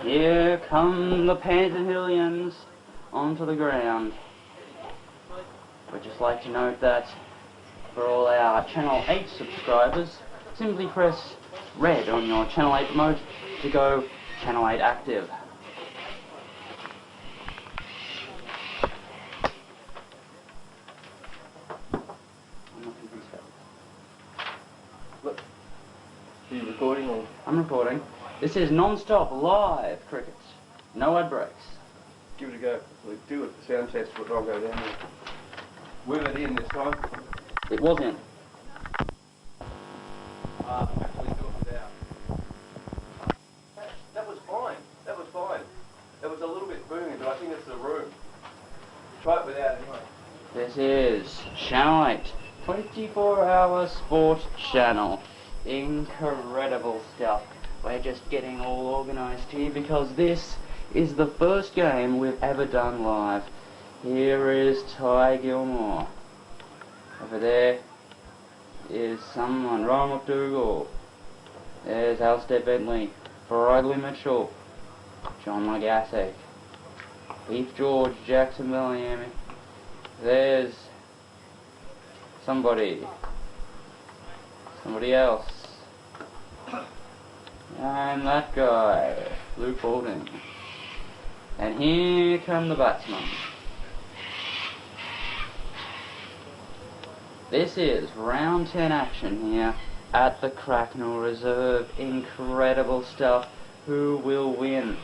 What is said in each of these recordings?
Here come the Panton onto the ground. We'd just like to note that for all our Channel 8 subscribers, simply press red on your Channel 8 remote to go Channel 8 active. Look, are you recording or? I'm recording. This is non-stop live cricket. No ad breaks. Give it a go. We'll do it. Sound test. I'll go down there. Were it in this time? It was in. Actually do it without. That was fine. That was fine. It was a little bit booming, but I think it's the room. Try it without anyway. This is Channel 8, 24-hour sport channel. Incredible stuff. We're just getting all organised here because this is the first game we've ever done live. Here is Ty Gilmore. Over there is someone, Ryan McDougall. There's Alistair Bentley, Bradley Mitchell, John Lagasse, Heath George, Jackson Belliami. There's somebody else. And that guy, Luke Balding. And here come the batsmen. This is round 10 action here at the Cracknell Reserve. Incredible stuff. Who will win?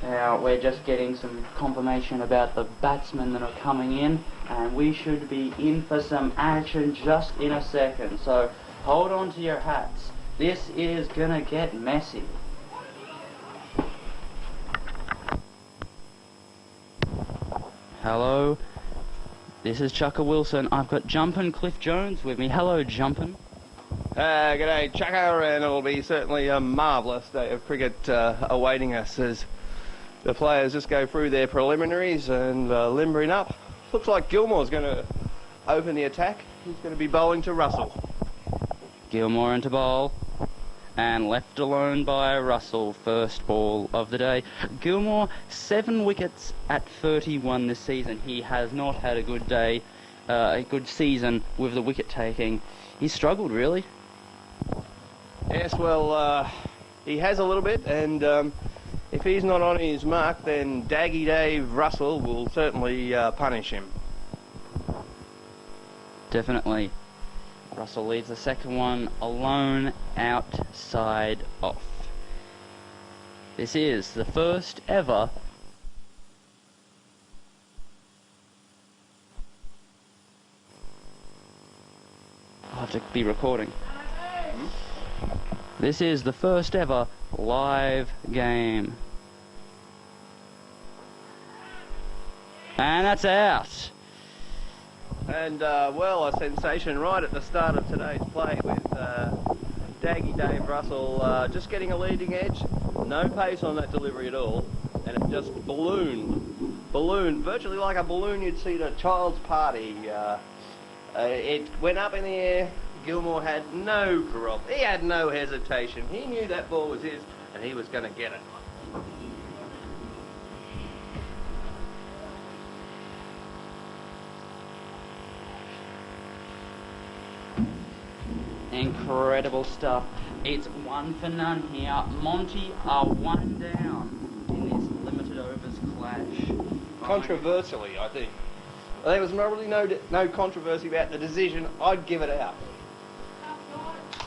Now, we're just getting some confirmation about the batsmen that are coming in, and we should be in for some action just in a second. So, hold on to your hats. This is gonna get messy. Hello, this is Chukka Wilson. I've got Jumpin Cliff Jones with me. Hello, Jumpin. G'day, Chukka, and it'll be certainly a marvellous day of cricket awaiting us as the players just go through their preliminaries and limbering up. Looks like Gilmore's going to open the attack. He's going to be bowling to Russell. Gilmore into bowl, and left alone by Russell, first ball of the day. Gilmore, 7 wickets at 31 this season. He has not had a good day, a good season with the wicket taking. He's struggled, really. Yes, well, he has a little bit, and if he's not on his mark, then Daggy Dave Russell will certainly punish him. Definitely. Russell leads the second one alone, outside off. This is the first ever I'll have to be recording. This is the first ever live game. And that's out. And, well, a sensation right at the start of today's play with Daggy Dave Russell just getting a leading edge. No pace on that delivery at all. And it just ballooned, virtually like a balloon you'd see at a child's party. It went up in the air. Gilmore had no problem. He had no hesitation. He knew that ball was his and he was going to get it. Incredible stuff. It's 1 for none here. Monty are 1 down in this limited overs clash. Controversially, I think. There was really no controversy about the decision. I'd give it out.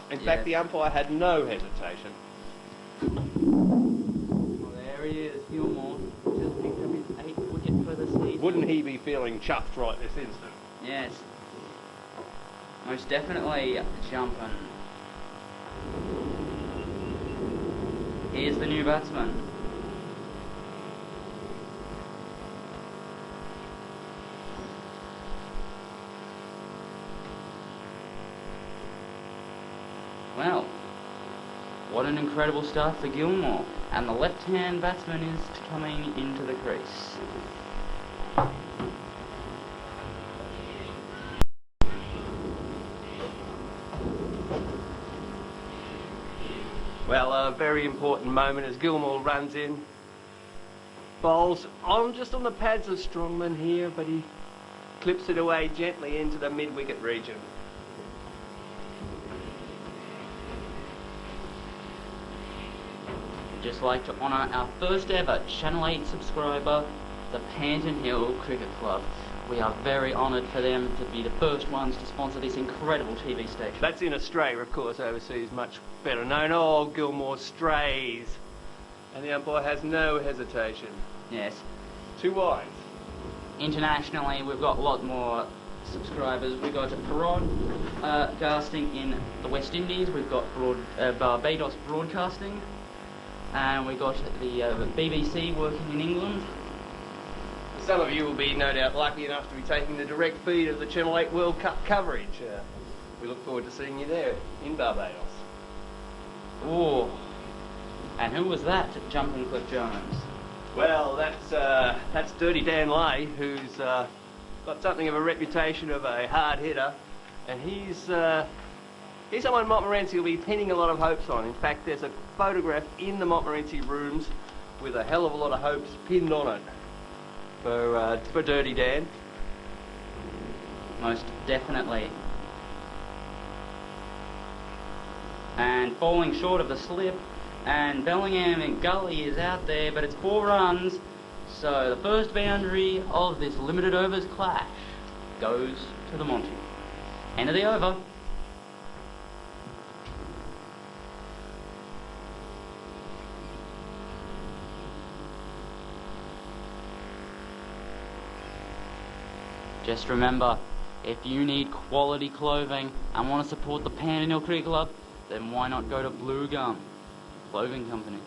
In fact, the umpire had no hesitation. Well, there he is, Gilmore. Just picked up his 8th wicket for the season. Wouldn't he be feeling chuffed right this instant? Yes. Most definitely Jumpin. Here's the new batsman. Well, what an incredible start for Gilmore. And the left-hand batsman is coming into the crease. Well, a very important moment as Gilmore runs in. Bowls just on the pads of Strongman here, but he clips it away gently into the mid-wicket region. I'd just like to honour our first ever Channel 8 subscriber, the Panton Cricket Club. We are very honoured for them to be the first ones to sponsor this incredible TV station. That's in Australia, of course. Overseas, much better known. Oh, Gilmore strays. And the umpire has no hesitation. Yes. 2 wides. Internationally, we've got a lot more subscribers. We've got broadcasting in the West Indies. We've got Barbados Broadcasting. And we've got the BBC working in England. Some of you will be no doubt lucky enough to be taking the direct feed of the Channel 8 World Cup coverage. We look forward to seeing you there in Barbados. Oh, and who was that, Jumpin Cliff Jones? Well, that's Dirty Dan Lay, who's got something of a reputation of a hard hitter, and he's someone Montmorency will be pinning a lot of hopes on. In fact, there's a photograph in the Montmorency rooms with a hell of a lot of hopes pinned on it for Dirty Dan. Most definitely. And falling short of the slip, and Bellingham and Gully is out there, but it's 4 runs, so the first boundary of this limited overs clash goes to the Monty. End of the over. Just remember, if you need quality clothing and want to support the Panton Cricket Club, then why not go to Blue Gum Clothing Company?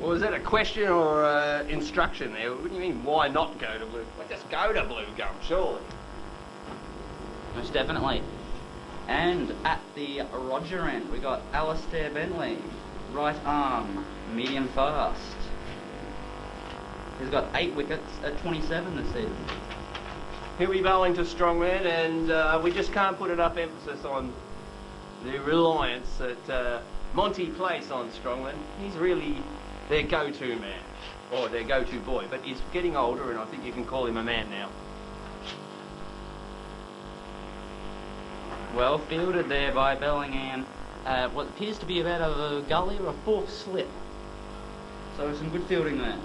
Well, is that a question or instruction there? What do you mean, why not go to Blue? Well, just go to Blue Gum, surely. Most definitely. And at the Roger end, we got Alistair Bentley, right arm, medium fast. He's got 8 wickets at 27 this season. He'll be bowling to Strongman, and we just can't put enough emphasis on the reliance that Monty place on Strongman. He's really their go-to man, or their go-to boy, but he's getting older, and I think you can call him a man now. Well fielded there by Bellingham. What appears to be about a gully or a 4th slip. So some good fielding there.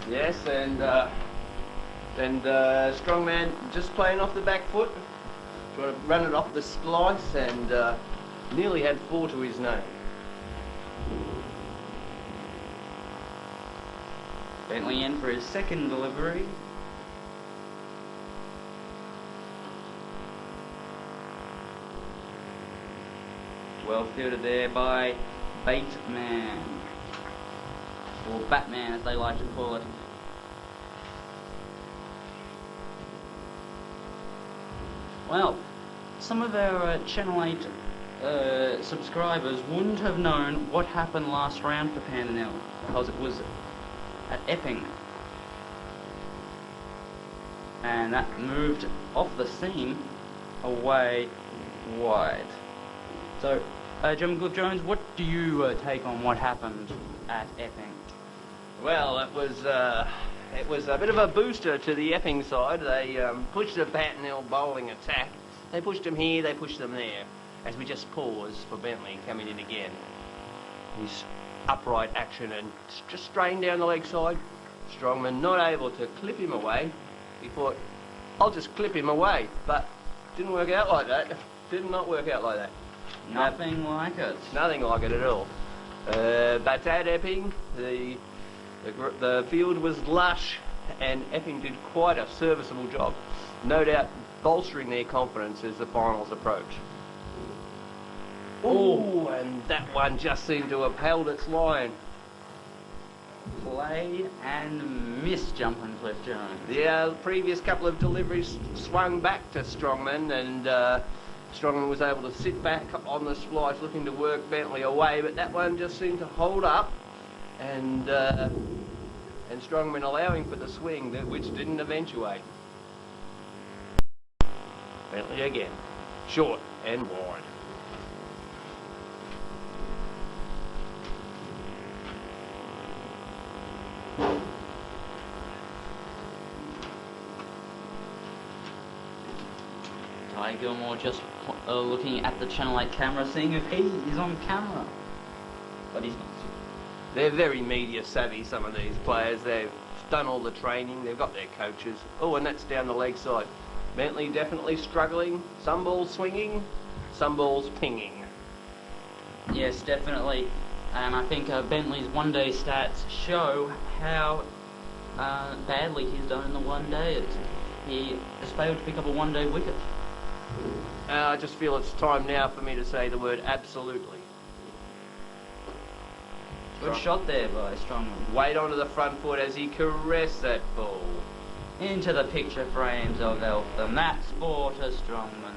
Yes, and Strongman just playing off the back foot, trying to run it off the splice, and nearly had 4 to his name. Bentley in for his second delivery. Well fielded there by Bateman, or Batman as they like to call it. Well, some of our Channel 8 subscribers wouldn't have known what happened last round for Panton because it was at Epping. And that moved off the seam away wide. So, Jumpin Cliff Jones, what do you take on what happened at Epping? Well, it was a bit of a booster to the Epping side. They pushed the Panton bowling attack. They pushed them here, they pushed them there, as we just paused for Bentley coming in again. His upright action and just straightened down the leg side. Strongman not able to clip him away. He thought, I'll just clip him away, but didn't work out like that. Did not work out like that. Nothing like it. Nothing like it at all. But at Epping, the field was lush, and Epping did quite a serviceable job. No doubt bolstering their confidence as the finals approach. Oh, and that one just seemed to have held its line. Play and miss, Jumpin Cliff Jones. The previous couple of deliveries swung back to Strongman, and Strongman was able to sit back on the splice looking to work Bentley away, but that one just seemed to hold up, and Strongman allowing for the swing, which didn't eventuate. Bentley again, short and wide. Ty Gilmore just looking at the Channel 8 camera, seeing if he is on camera. But he's not. They're very media savvy, some of these players. They've done all the training, they've got their coaches. Oh, and that's down the leg side. Bentley definitely struggling. Some balls swinging, some balls pinging. Yes, definitely. And I think Bentley's one-day stats show how badly he's done in the one-day. He has failed to pick up a one-day wicket. I just feel it's time now for me to say the word absolutely. Good shot there by Strongman. Weight onto the front foot as he caressed that ball. Into the picture frames of Eltham. That's for Strongman.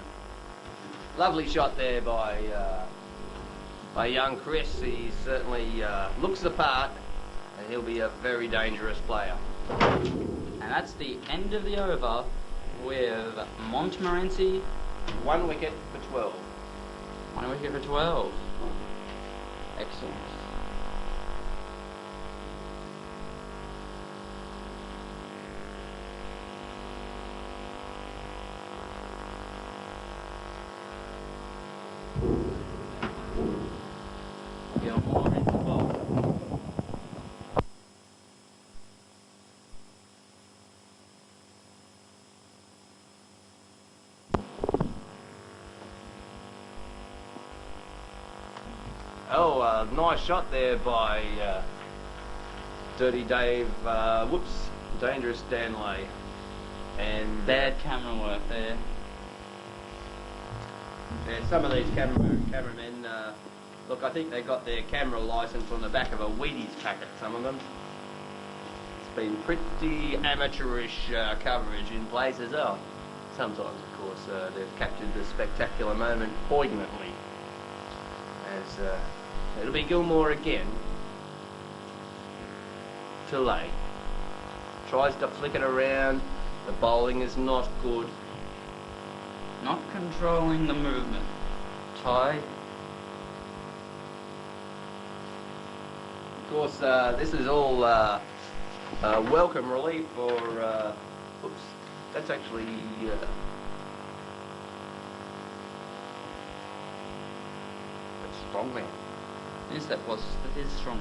Lovely shot there by young Chris. He certainly looks the part, and he'll be a very dangerous player. And that's the end of the over with Montmorency. 1 wicket for 12. 1 wicket for 12. Excellent. Gilmore into the ball. Oh, nice shot there by Dirty Dave, Dangerous Stanley. And Bad camera work there. yeah, some of these cameramen, look, I think they got their camera license on the back of a Wheaties packet, some of them. It's been pretty amateurish coverage in places. Oh, sometimes, of course, they've captured the spectacular moment poignantly. As it'll be Gilmore again. Too late. Tries to flick it around. The bowling is not good. Not controlling the movement. Ty. Of course, this is all welcome relief for. Oops, that's actually. That's Strongman. Yes, that is strong.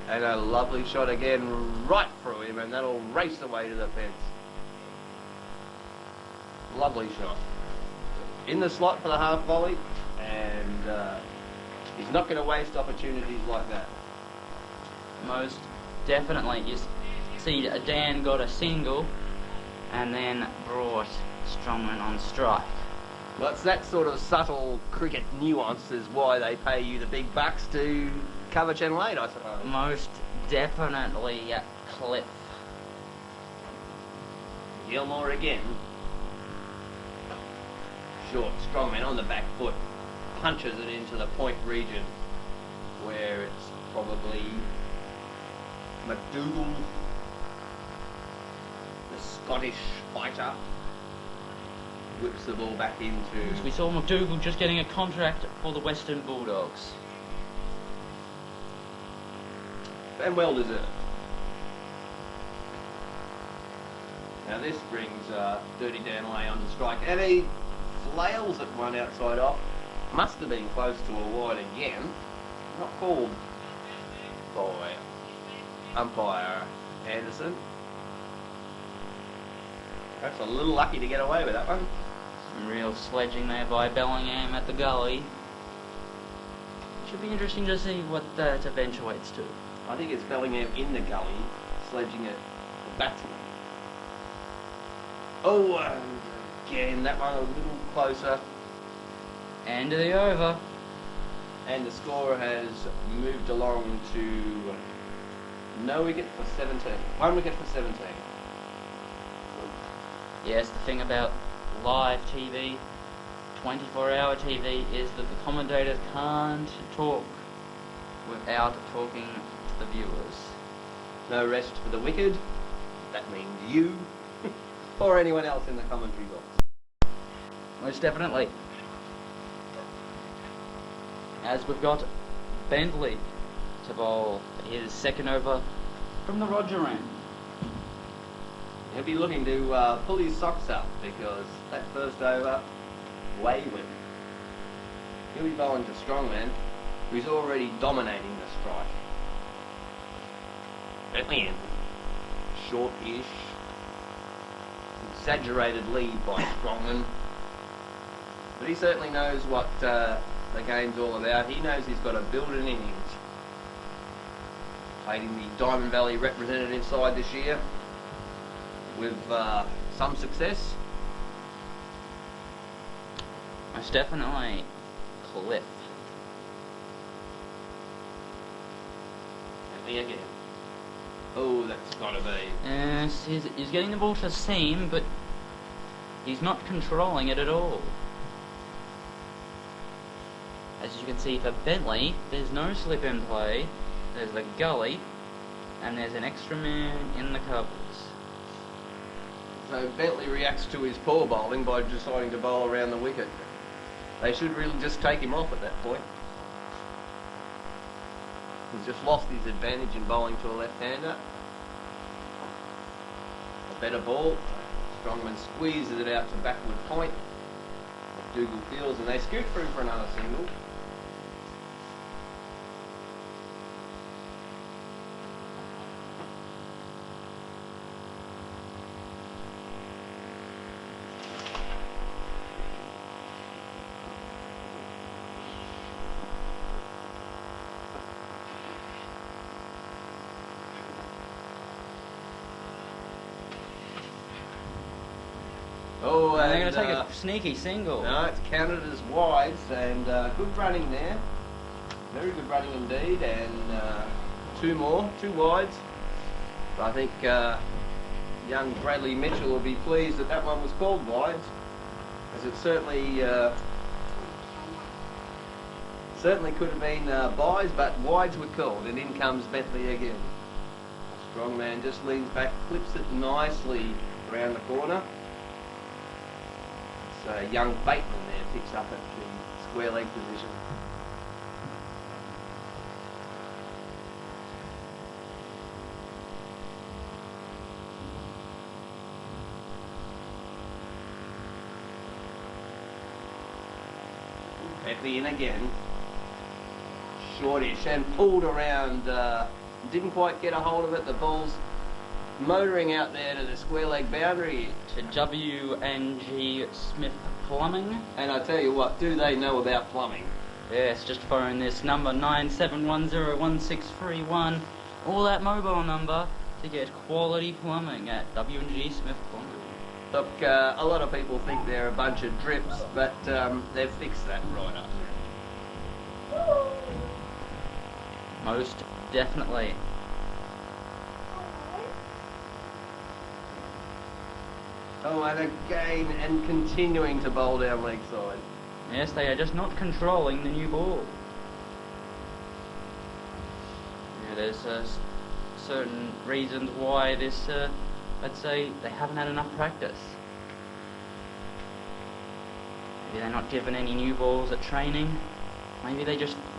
And a lovely shot again right through him, and that'll race away to the fence. Lovely shot. In the slot for the half volley, and he's not going to waste opportunities like that. Most definitely. You see Dan got a single and then brought Strongman on strike. Well, it's that sort of subtle cricket nuance is why they pay you the big bucks to cover Channel 8, I suppose. Most definitely, Cliff. Gilmore again. Short, Strongman on the back foot. Punches it into the point region where it's probably McDougall, the Scottish fighter, whips the ball back into. We saw McDougall just getting a contract for the Western Bulldogs. And well deserved. Now this brings Dirty Dan Lay on the strike, and he flails at one outside off. Must have been close to a wide again. Not called by umpire Anderson. Perhaps a little lucky to get away with that one. Some real sledging there by Bellingham at the gully. Should be interesting to see what that eventuates to. I think it's Bellingham in the gully, sledging at the batsman. Oh, again, that one a little closer. End of the over. And the score has moved along to no wicket for 17. 1 wicket for 17. Yes, the thing about live TV, 24-hour TV, is that the commentators can't talk without talking to the viewers. No rest for the wicked. That means you. Or anyone else in the commentary box. Most definitely. As we've got Bentley to bowl his second over from the Roger end. He'll be looking to pull his socks up because that first over, wayward. He'll be bowling to Strongman, who's already dominating the strike. Again, short-ish, exaggerated lead by Strongman. But he certainly knows what the game's all about. He knows he's got to build an innings. Played in the Diamond Valley representative side this year with some success. Most definitely Cliff. And me again. Oh, that's got to be. Yes, he's getting the ball to seam, but he's not controlling it at all. As you can see for Bentley, there's no slip in play, there's the gully, and there's an extra man in the covers. So Bentley reacts to his poor bowling by deciding to bowl around the wicket. They should really just take him off at that point. He's just lost his advantage in bowling to a left-hander. A better ball. Strongman squeezes it out to backward point. Dougal fields and they scoot through for another single. Oh, and they're going to take a sneaky single. No, it's counted as wides, and good running there. Very good running indeed, and two wides. So I think young Bradley Mitchell will be pleased that that one was called wides, as it certainly could have been byes, but wides were called, and in comes Bentley again. Strongman just leans back, clips it nicely around the corner. So young Bateman there picks up at the square leg position. Bentley in again. Shortish and pulled around, didn't quite get a hold of it. The ball's motoring out there to the square leg boundary. To W&G Smith Plumbing. And I tell you what, do they know about plumbing? Yes, just phone this number 97101631 or that mobile number to get quality plumbing at W&G Smith Plumbing. Look, a lot of people think they're a bunch of drips, but they've fixed that right up. Most definitely. Oh, and again, and continuing to bowl down leg side. Yes, they are just not controlling the new ball. Yeah, there's certain reasons why this, let's say, they haven't had enough practice. Maybe they're not given any new balls at training. Maybe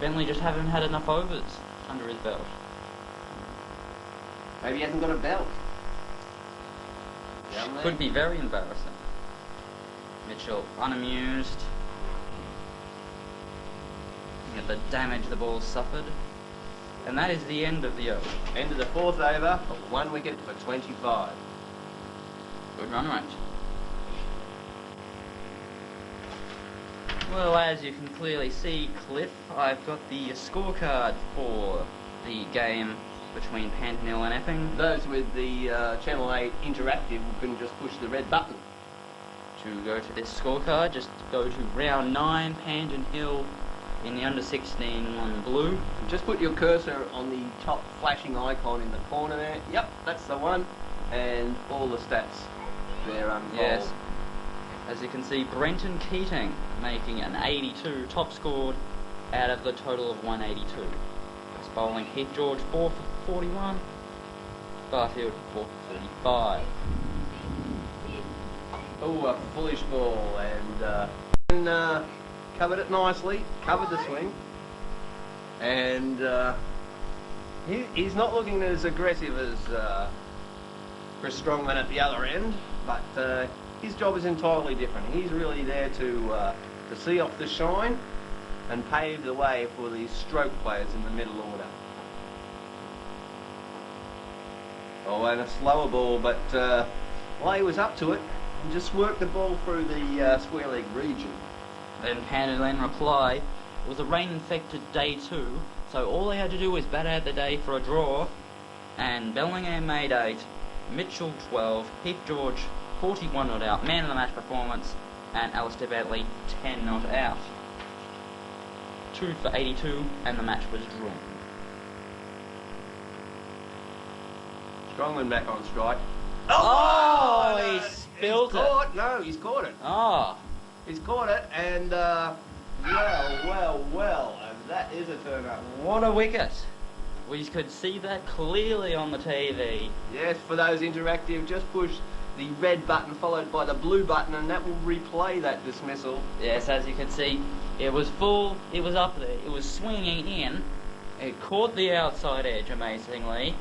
Bentley just haven't had enough overs under his belt. Maybe he hasn't got a belt. Could be very embarrassing. Mitchell unamused at the damage the ball suffered. And that is the end of the over. End of the fourth over, 1 wicket for 25. Good run rate. Well, as you can clearly see, Cliff, I've got the scorecard for the game between Panton and Epping. Those with the Channel 8 interactive can just push the red button. To go to this scorecard, just go to round 9, Panton Hill in the under 16 on blue. Just put your cursor on the top flashing icon in the corner there. Yep, that's the one. And all the stats there unfold. Yes. As you can see, Brenton Keating making an 82, top scored out of the total of 182. It's bowling Heath George 4 for 41, Barfield 4 for 35. Oh, a foolish ball, and covered it nicely, covered the swing, and He's not looking as aggressive as Chris Strongman at the other end, but his job is entirely different. He's really there to see off the shine and pave the way for the stroke players in the middle order. Oh, and a slower ball, but well, he was up to it and just worked the ball through the square leg region. Then Panton reply, it was a rain-infected day 2, so all they had to do was bat out the day for a draw, and Bellingham made 8, Mitchell 12, Heath George 41 not out, man of the match performance, and Alistair Bentley 10 not out. 2 for 82, and the match was drawn. Strongman back on strike. Oh, he spilled it. No, he's caught it. Oh. He's caught it, and well, that is a turn up. What a wicket. We could see that clearly on the TV. Yes, for those interactive, just push the red button followed by the blue button, and that will replay that dismissal. Yes, as you can see, it was full, it was up there, it was swinging in, it caught the outside edge amazingly,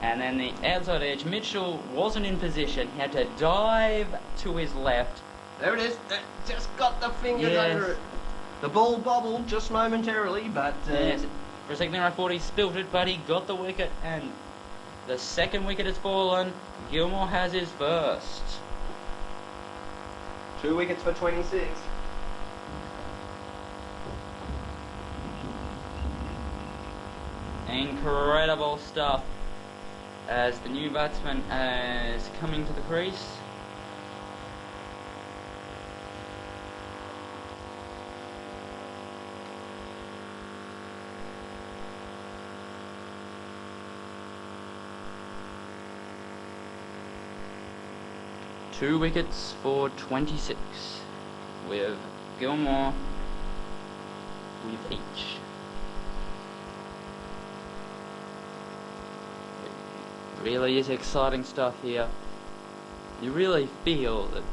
and then the outside edge, Mitchell wasn't in position, he had to dive to his left. There it is, just got the fingers Yes. under it. The ball bobbled just momentarily, but Yes, for a second there I thought he spilt it, but he got the wicket, and the second wicket has fallen. Gilmore has his first. 2 wickets for 26. Incredible stuff as the new batsman is coming to the crease. Two wickets for 26 with Gilmore with each. It really is exciting stuff here. You really feel that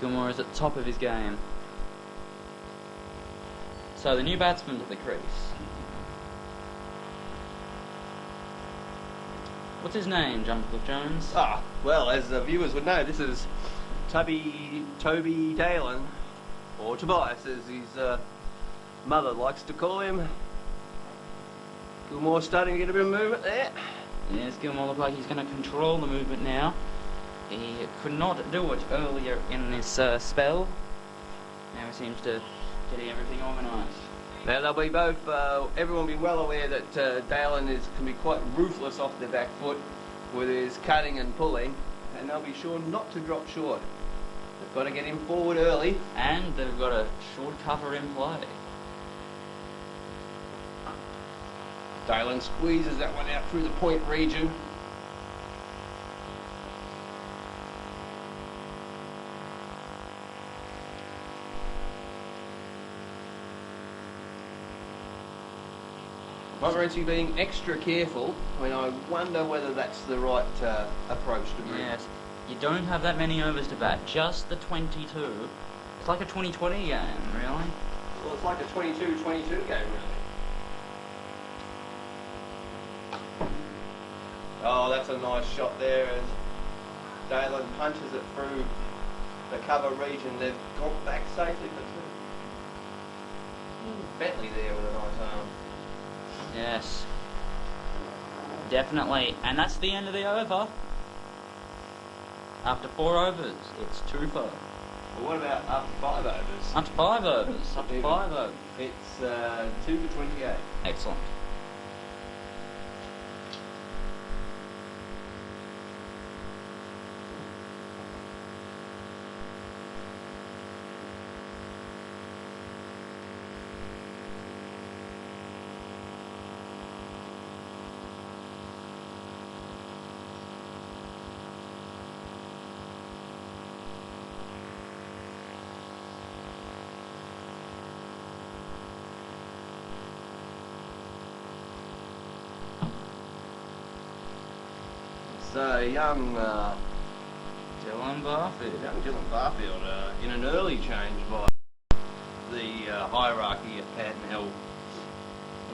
Gilmore is at the top of his game. So the new batsman to the crease. What's his name, Jumpin Jones? Ah, well, as the viewers would know, this is Toby Dalen, or Tobias, as his mother likes to call him. Gilmore starting to get a bit of movement there. Yes, Gilmore looks like he's going to control the movement now. He could not do it earlier in this spell. Now he seems to getting everything organised. Now they'll be both, everyone will be well aware that Dalen can be quite ruthless off the back foot with his cutting and pulling, and they'll be sure not to drop short. They've got to get him forward early. And they've got a short cover in play. Dalen squeezes that one out through the point region. Montmorency being extra careful. I mean, I wonder whether that's the right approach to bring. Yes, you don't have that many overs to bat, just the 22. It's like a 20-20 game, really. Well, it's like a 22-22 game, really. Oh, that's a nice shot there as Dalen punches it through the cover region. They've got back safely for 2. Bentley there with a nice arm. Yes, definitely. And that's the end of the over. After 4 overs, it's 2 for. Well, what about after 5 overs? After 5 overs, up to 5 overs. It's 2 for 28. Excellent. So young Dylan Barfield. Dylan Barfield in an early change by the hierarchy at Panton Hill.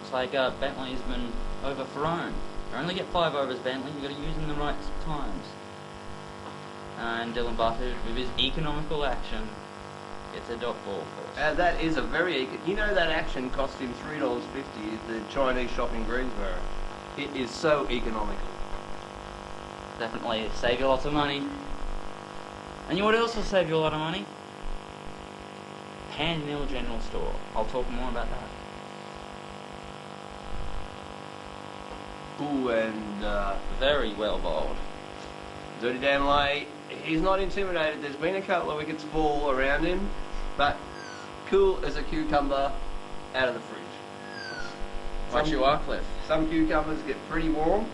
Looks like Bentley's been overthrown. You only get 5 overs, Bentley. You've got to use them the right times. And Dylan Barfield, with his economical action, gets a dot ball first. That is a very... You know that action cost him $3.50 at the Chinese shop in Greensboro. It is so economical. Definitely save you lots of money. And you know what else will save you a lot of money? Panton General Store. I'll talk more about that. Ooh, and Very well bowled. Dirty Dan Lay, he's not intimidated. There's been a couple of wickets fall around him, but cool as a cucumber out of the fridge. Right you are, Cliff. Some cucumbers get pretty warm,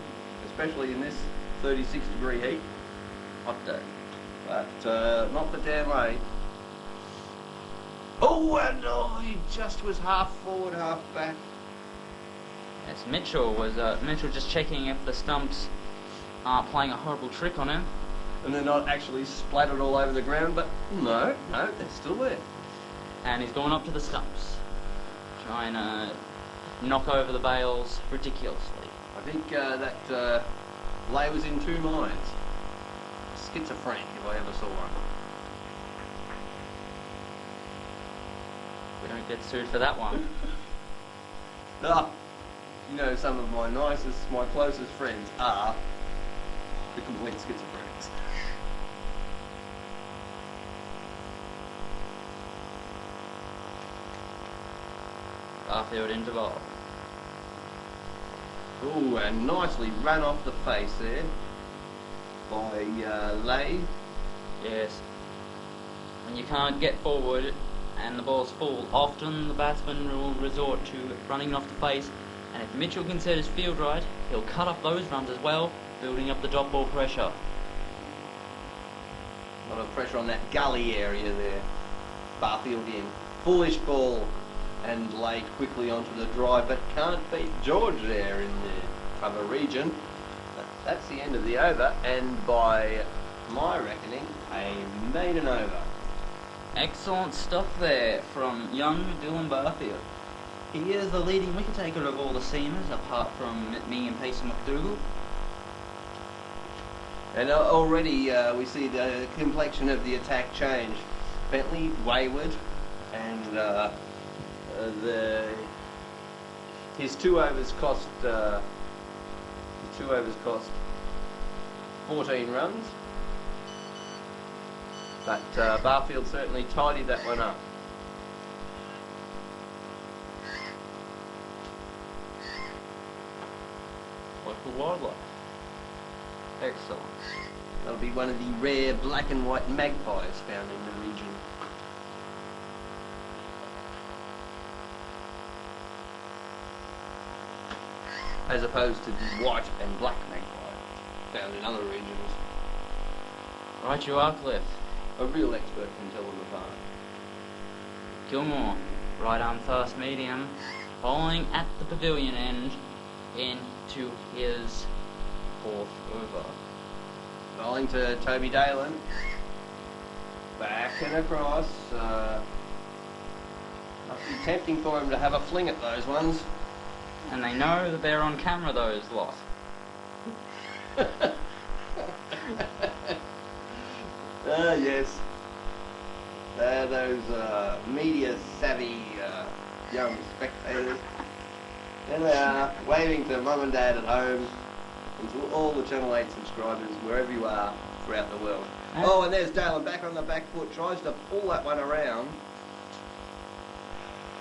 especially in this 36-degree heat. Hot day. But not for Dan Lay. Oh, and he just was half forward, half back. Yes, Mitchell was Mitchell just checking if the stumps aren't playing a horrible trick on him. And they're not actually splattered all over the ground, but no, they're still there. And he's going up to the stumps, trying to knock over the bails ridiculously. I think that Lay was in two minds. Schizophrenic, if I ever saw one. We don't get sued for that one. Ah, you know, some of my closest friends are the complete schizophrenics. Barfield into bowl. Ooh, and nicely run off the face there by Lay. Yes. When you can't get forward and the ball's full, often the batsman will resort to running off the face, and if Mitchell can set his field right, he'll cut off those runs as well, building up the dot ball pressure. A lot of pressure on that gully area there. Barfield in. Foolish ball, and Lay quickly onto the drive, but can't beat George there in the cover region. But that's the end of the over, and by my reckoning, a maiden over. Excellent stuff there from young Dylan Barfield. He is the leading wicket taker of all the seamers, apart from me and Payson McDougall. And already we see the complexion of the attack change. Bentley wayward, and his 2 overs cost 14 runs. But Barfield certainly tidied that one up. Local wildlife. Excellent. That'll be one of the rare black and white magpies found in the region. As opposed to the white and black magpie found in other regions. Right you are, Cliff. A real expert can tell them apart. Gilmore, right arm fast medium, bowling at the pavilion end into his 4th over. Bowling to Toby Dalen. Back and across. Must be tempting for him to have a fling at those ones. And they know that they're on camera, those lot. Yes. They're those media-savvy young spectators. There they are, waving to mum and dad at home, and to all the Channel 8 subscribers, wherever you are throughout the world. Oh, and there's Dalen back on the back foot, tries to pull that one around.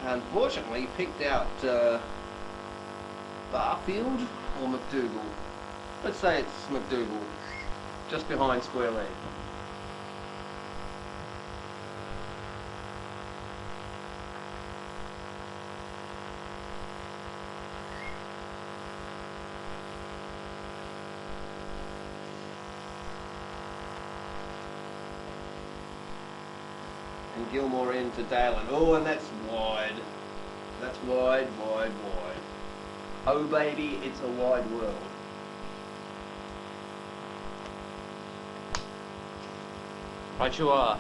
Unfortunately, picked out Barfield or McDougall. Let's say it's McDougall, just behind square leg. And Gilmore into Dalen. Oh, and that's wide. That's wide, wide, wide. Oh, baby, it's a wide world. Right you are.